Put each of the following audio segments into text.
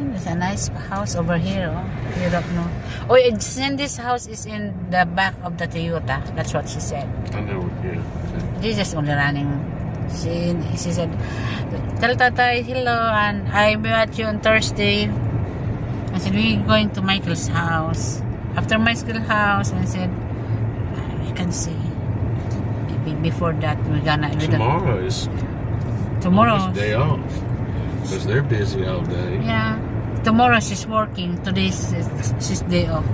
There's a nice house over here. Oh, you don't know. Oh, it's in this house is in the back of the Toyota. That's what she said. I know, yeah. She's just only running. She said, tell Tatay hello and I met you on Thursday. I said, we're going to Michael's house. After Michael's house, I said, I can see. Maybe before that, we're gonna... Tomorrow's day off. Because they're busy all day. Yeah. Tomorrow she's working. Today she's day off.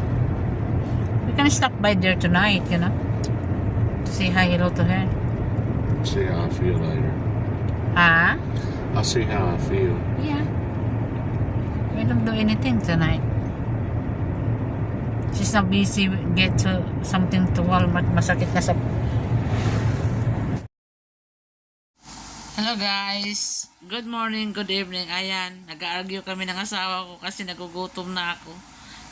We can stop by there tonight, you know. To say hi, hello to her. See how I feel later. Ah? I'll see how I feel. Yeah. We don't do anything tonight. She's not busy. Get to something to Walmart. Masakit na sa... Hello guys. Good morning, good evening. Ayan, nag-argue kami ng asawa ko kasi nagugutom na ako.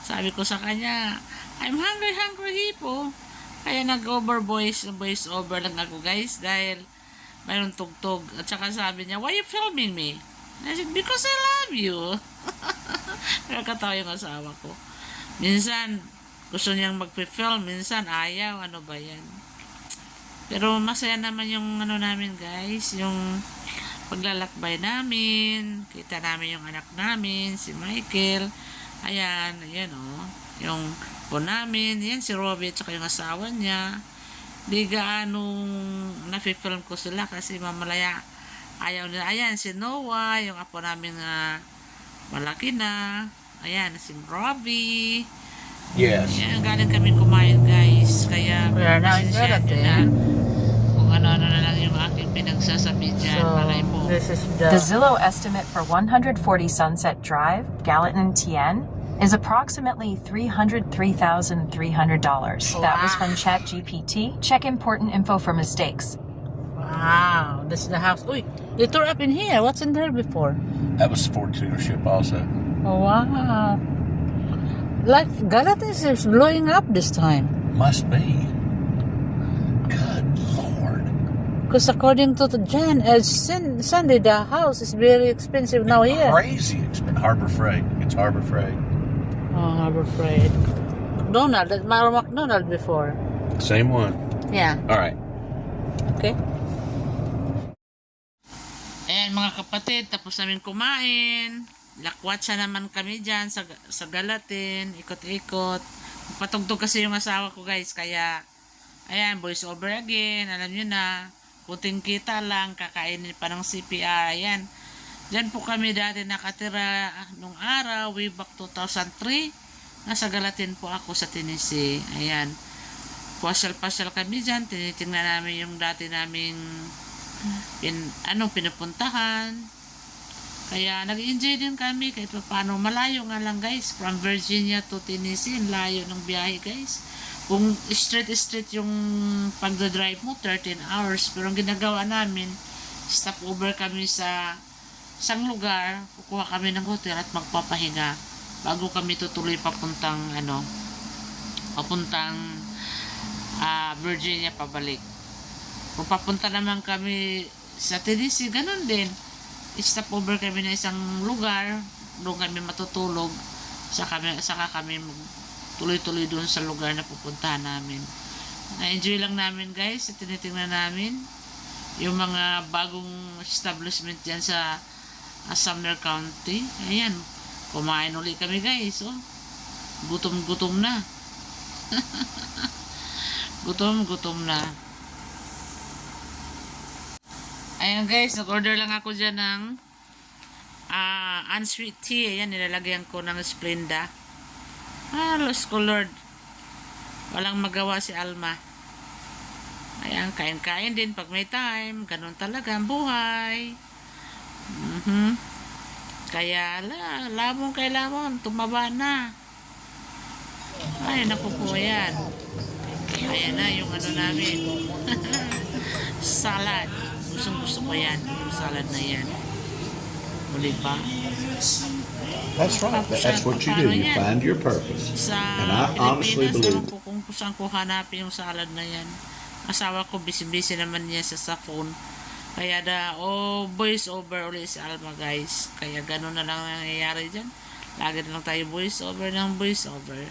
Sabi ko sa kanya, I'm hungry hipo. Kaya nag-over voice over lang ako guys dahil mayroong tugtog. At saka sabi niya, why you filming me? And I said, because I love you. Nakakatawa yung asawa ko. Minsan, gusto niyang mag-film. Minsan, ayaw. Ano ba yan? Pero masaya naman yung ano namin guys. Yung paglalakbay namin. Kita namin yung anak namin. Si Michael. Ayan. Ayan o. Yung po namin. Yan si Robbie at saka yung asawa niya. Di gaanong nafe-film ko sila kasi mamalaya ayaw nila. Ayan si Noah. Yung apo namin malaki na. Ayan si Robbie. Yes. Ayan, galing kami kumain guys. Kaya we are now in Gallatin. Kung ano-ano na lang yung aking pinagsasabi dyan. Malay po. This is The Zillow estimate for 140 Sunset Drive, Gallatin, TN, is approximately $303,300. That was from ChatGPT. Check important info for mistakes. Wow, this is the house. Uy, you tore up in here. What's in there before? That was Ford dealership also. Oh, wow. Like, Gallatin is blowing up this time. Must be. Good Lord. Because according to Jan, Sunday, the house is very expensive now here. Crazy expensive. Harbor Freight. It's Harbor Freight. Oh, Harbor Freight. McDonald, McDonald before. Same one. Yeah. All right. Okay. Ayan mga kapatid, tapos namin kumain. Lakwatsa naman kami dyan sa Gallatin. Ikot-ikot. Patugtog kasi yung asawa ko guys. Kaya, ayan, voice over again. Alam nyo na, puting kita lang, kakainin pa ng CPR. Ayan. Dyan po kami dati nakatira nung araw, way back 2003. Nasa Gallatin po ako sa Tennessee. Ayan. Pasyal-pasyal kami dyan. Tinitingnan namin yung dati naming pinupuntahan. Kaya nag-enjoy din kami kahit paano. Malayo nga lang guys. From Virginia to Tennessee. Layo ng biyahe guys. Kung straight yung pagdadrive mo, 13 hours. Pero ang ginagawa namin, stop over kami sa isang lugar. Kukuha kami ng hotel at magpapahinga bago kami tutuloy papuntang Virginia pabalik. Kung papunta naman kami sa Tennessee, ganun din. Stop over kami na isang lugar, doon kami matutulog, saka kami tuloy-tuloy doon sa lugar na pupuntahan namin. Na-enjoy lang namin guys, tinitingnan namin yung mga bagong establishment dyan sa Sumner County. Ayan, kumain ulit kami guys. Oh. Gutom na. gutom na. Ayan guys, nag-order lang ako dyan ng unsweet tea. Ayan, nilalagyan ko ng Splenda. Los ko Lord. Walang magawa si Alma. Ayan, kain-kain din pag may time. Ganun talaga ang buhay. Kaya, lamon, tumaba na. Ay, naku po yan. Ayan na yung namin. Salad. Gusto ko yan. Yung salad na yan. Muli ba? That's right. That's what you do. You find your purpose. And I honestly believe kung saan ko hanapin yung salad na yan. Asawa ko, busy naman niya sa phone. Kaya voice over ulit si Alma, guys. Kaya ganun na lang nangyayari dyan. Lagi na lang tayo voice over ng voice over.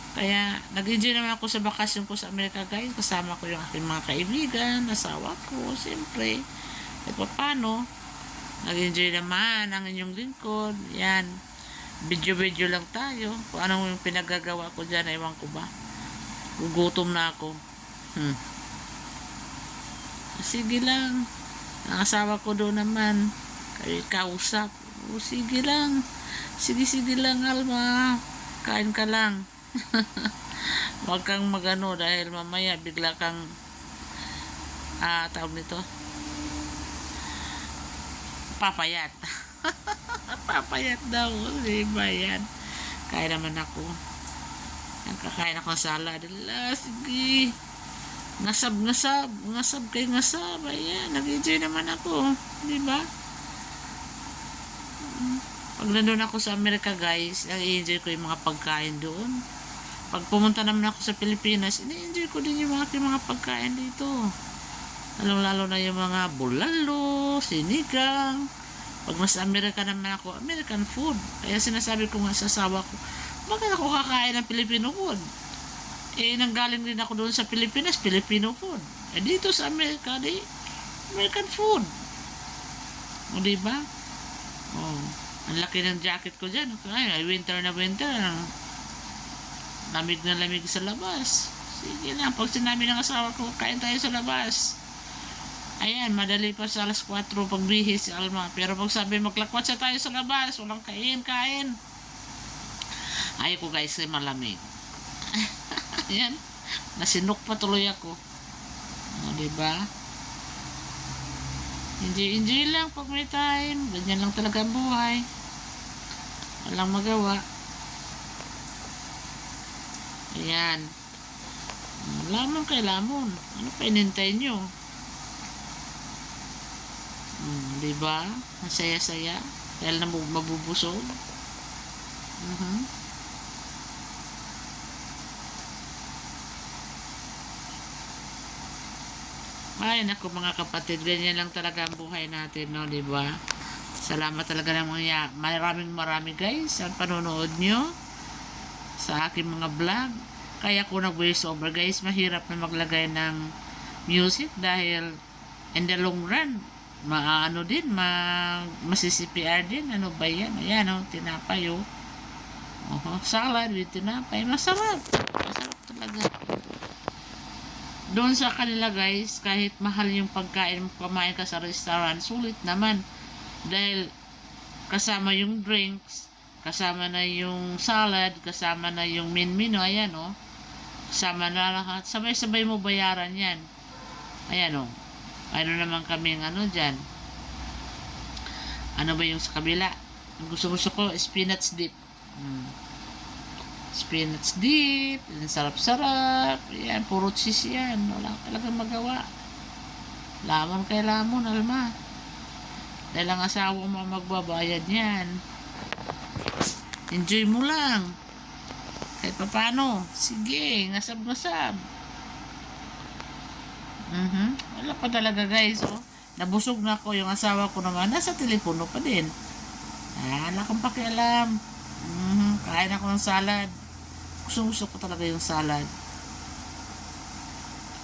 Kaya nag-enjoy naman ako sa bakasyon ko sa Amerika, guys. Kasama ko yung aking mga kaibigan, asawa ko, siyempre. At paano, nag-enjoy naman ang inyong lingkod. Yan. Video-video lang tayo. Kung anong yung pinagagawa ko dyan, ewan ko ba. Gugutom na ako. Sige lang. Ang asawa ko doon naman. Kayo kausap. O, sige lang. Sige lang, Alma. Kain ka lang. Huwag kang magano dahil mamaya bigla kang tawag nito. Papayat. Papayat daw. Diba yan? Kain naman ako. Kakain ako ng salad. Sige. Ngasab. Ayan, nag-enjoy naman ako. Diba? Pag nandun ako sa Amerika, guys, nag-enjoy ko yung mga pagkain doon. Pag pumunta naman ako sa Pilipinas, ina-enjoy ko din yung mga pagkain dito. Lalo na yung mga bulalo, sinigang. Pag nasa Amerika naman ako, American food. Kaya sinasabi ko nga sa asawa ko, bakit ako kakain ng Filipino food? Nanggaling din ako doon sa Pilipinas, Filipino food. Dito sa Amerika, American food. O, diba? Oh, ang laki ng jacket ko dyan. Ay, winter na winter. Lamig na lamig sa labas. Sige lang, pag sinabi ng asawa ko, kain tayo sa labas. Ayan, madali pa sa alas 4 pagbihis si Alma. Pero pag sabi maglakwat sa tayo sa labas, walang kain. Ayaw ko, guys, ay malamig. Ayan, nasinok pa tuloy ako. O, diba? Enjoy lang pag may time. Ganyan lang talaga ang buhay. Walang magawa. Ayan. Lamon kay lamon. Ano pa inintay nyo? Diba? Masaya-saya. Dahil na mabubusog. Ay, naku mga kapatid, ganyan lang talaga ang buhay natin, no, di ba? Salamat talaga ng maraming guys sa panonood nyo sa aking mga vlog. Kaya ko nag-voice over, guys, mahirap na maglagay ng music dahil in the long run, masisi-CPR din. Ano ba yan? Ayan, oh, tinapay, oh. Salad with tinapay. Masarap talaga. Doon sa kanila, guys, kahit mahal yung pagkain, kumain ka sa restaurant, sulit naman. Dahil kasama yung drinks, kasama na yung salad, kasama na yung main menu, ayan, oh. Kasama na lahat. Sabay-sabay mo bayaran yan. Ayan, oh. Ano naman kaming dyan. Ano ba yung sa kabila? Ang gusto ko, spinach dip. Spinach dip, sarap-sarap. Yan, puro cheese yan. Wala talagang magawa. Lamon kay lamon, Alma. Dahil ang asawa mo magbabayad yan. Enjoy mo lang. Kahit pa paano. Sige, ngasab-ngasab. Wala pa talaga, guys, oh. Nabusog na ako. Yung asawa ko naman, nasa telepono pa din. Wala akong pakialam. Kain ako ng salad. Gusto ko talaga yung salad.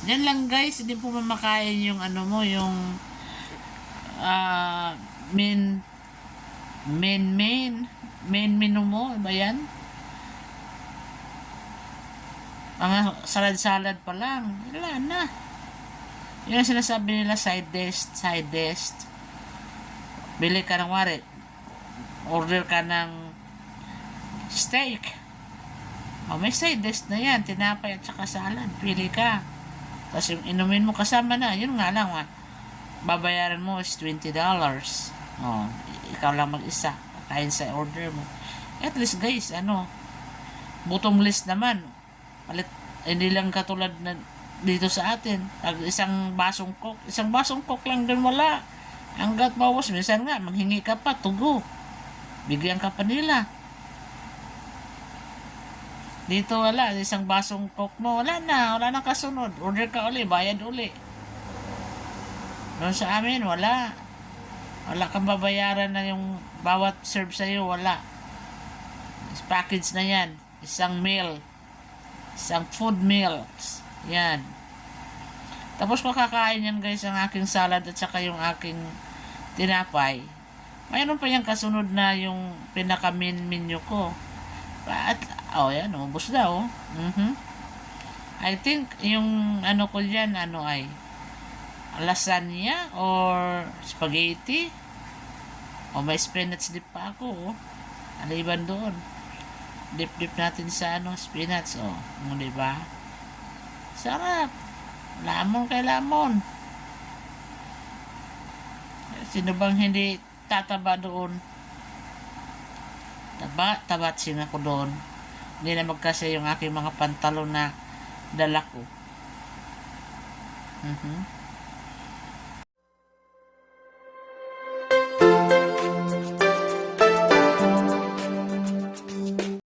Yan lang, guys. Hindi po mamakain yung yung main menu mo. Ba yan? Mga salad pa lang. Wala na. Yun ang sinasabi nila, side dish. Bili ka ng order ka ng steak. May side dish na yan, tinapay at saka salad. Pili ka. Tapos yung inumin mo kasama na, yun nga lang, babayaran mo is $20. Ikaw lang mag-isa. Kain sa order mo. At least, guys, bottomless naman. Hindi lang katulad na dito sa atin. Isang basong coke lang din wala. Hanggat bawas, minsan nga, manghingi ka pa, tugo. Bigyan ka pa nila. Dito wala, isang basong coke mo, wala na kasunod. Order ka uli, bayad uli. Doon sa amin, wala. Wala kang babayaran na yung bawat serve sa'yo, wala. Package na yan. Isang meal. Isang food meals. Yan. Tapos ko kakain yan guys, ang aking salad at saka yung aking tinapay. Mayroon pa yung kasunod na yung pinaka-main menu ko. At, yan, ubos na, I think, yung ano ko dyan, ay lasagna or spaghetti. O may spinach dip pa ako, Aliban doon. Dip natin sa spinach, diba? Sarap. Lamon kay lamon. Sino bang hindi tataba doon? Tabatsing ako doon. Hindi na magkasya yung aking mga pantalon na dala ko.